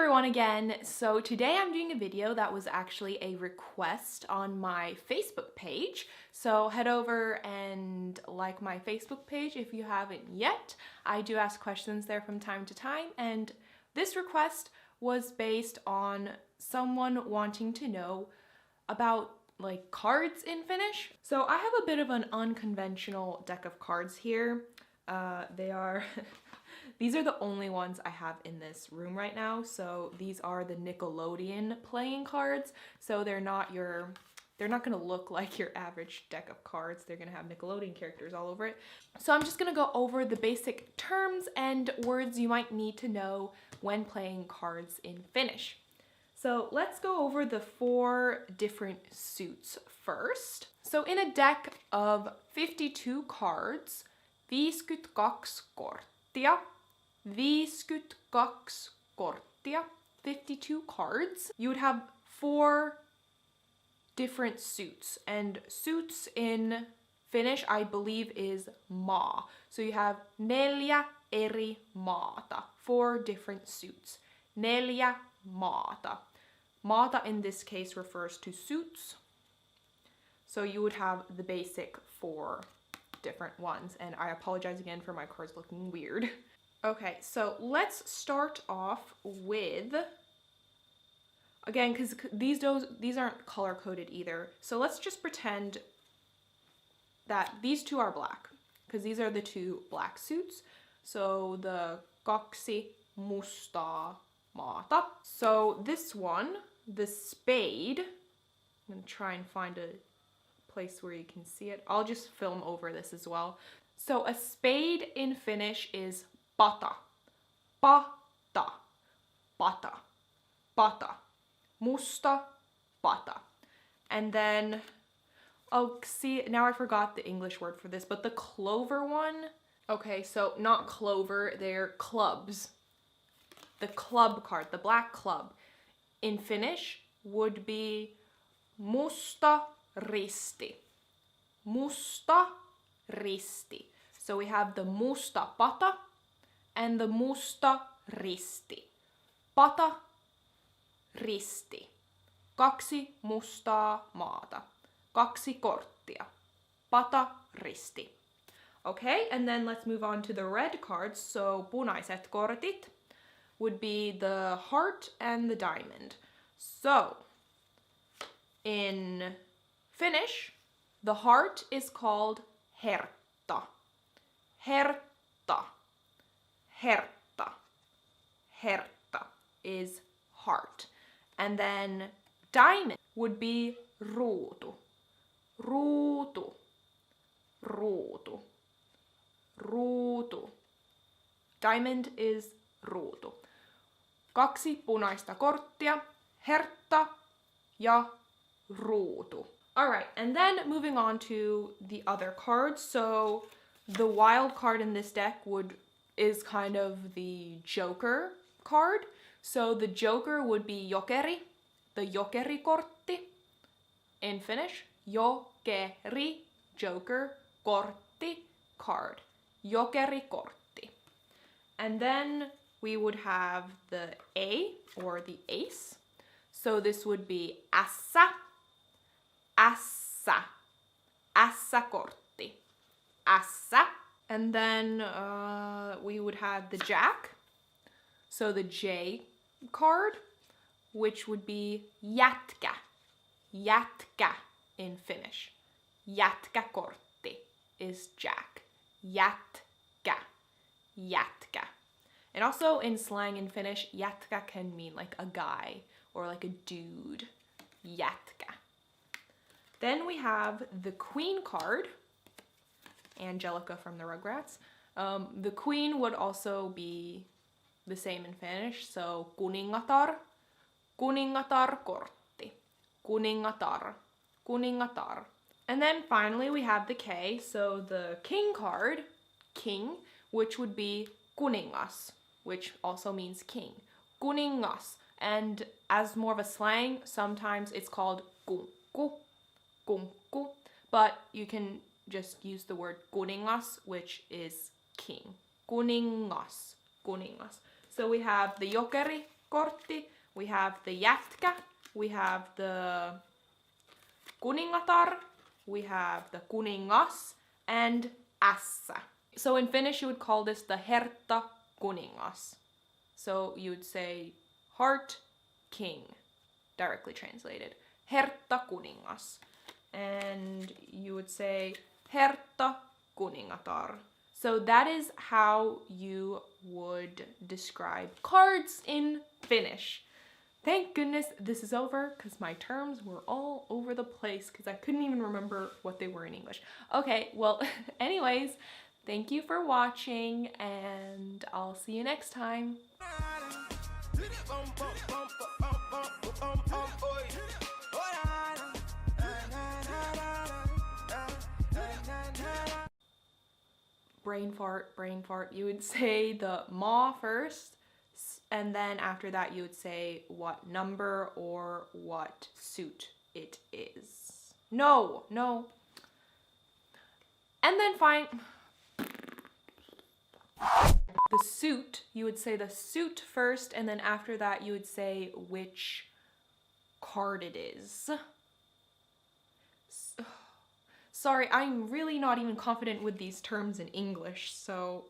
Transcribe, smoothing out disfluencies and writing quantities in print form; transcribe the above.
everyone again. So today I'm doing a video that was actually a request on my Facebook page. So head over and like my Facebook page if you haven't yet. I do ask questions there from time to time, and this request was based on someone wanting to know about like cards in Finnish. So I have a bit of an unconventional deck of cards here. These are the only ones I have in this room right now. So these are the Nickelodeon playing cards. So they're not gonna look like your average deck of cards. They're gonna have Nickelodeon characters all over it. So I'm just gonna go over the basic terms and words you might need to know when playing cards in Finnish. So let's go over the 4 different suits first. So in a deck of 52 cards, viiskytkaks korttia, 52 korttia, 52 cards, you would have 4 different suits. And suits in Finnish, I believe, is maa. So you have neljä eri maata, 4 different suits. Neljä maata. Maata in this case refers to suits. So you would have the basic 4 different ones. And I apologize again for my cards looking weird. Okay, so let's start off with, again, because these aren't color coded either. So let's just pretend that these 2 are black, because these are the 2 black suits. So the Kaksi, mustaa, maata. So this one, the spade, I'm gonna try and find a place where you can see it. I'll just film over this as well. So a spade in Finnish is pata, pata, pata, pata, musta, pata. And then, oh, see, now I forgot the English word for this, but the clover one, okay, so not clover, they're clubs. The club card, the black club, in Finnish would be musta, risti. Musta, risti. So we have the musta pata and the musta risti. Pata, risti. Kaksi mustaa maata. Kaksi korttia. Pata, risti. Okay, and then let's move on to the red cards. So punaiset kortit would be the heart and the diamond. So in Finnish, the heart is called hertta. Hertta. Hertta. Hertta is heart. And then diamond would be ruutu. Ruutu. Ruutu. Ruutu. Diamond is ruutu. 2 punaista korttia, hertta ja ruutu. Alright, and then moving on to the other cards. So the wild card in this deck is kind of the joker card. So the joker would be jokeri, the jokeri kortti in Finnish. Jokeri, joker, kortti, card. Jokeri kortti. And then we would have the A, or the ace. So this would be ässä, ässä, ässä kortti, ässä. And then we would have the jack, so the J card, which would be jätkä, jätkä in Finnish. Jätkäkortti is jack, jätkä, jätkä. And also in slang in Finnish, jätkä can mean like a guy or like a dude. Jätkä. Then we have the queen card, Angelica from the Rugrats. The queen would also be the same in Finnish, so kuningatar, kuningatar kortti, kuningatar, kuningatar. And then finally we have the K, so the king card, king, which would be kuningas, which also means king. Kuningas. And as more of a slang, sometimes it's called kunkku, kunkku, but you can just use the word kuningas, which is king. Kuningas, kuningas. So we have the jokeri, kortti, we have the jätkä, we have the kuningatar, we have the kuningas, and ässä. So in Finnish you would call this the Herttakuningas. So you would say heart king, directly translated. Herttakuningas. And you would say Herttakuningatar. So that is how you would describe cards in Finnish. Thank goodness this is over because my terms were all over the place because I couldn't even remember what they were in English. Okay, well, anyways, thank you for watching and I'll see you next time. Brain fart. You would say the ma first, and then after that you would say what number or what suit it is. No. And then fine. The suit, you would say the suit first, and then after that you would say which card it is. Sorry, I'm really not even confident with these terms in English, so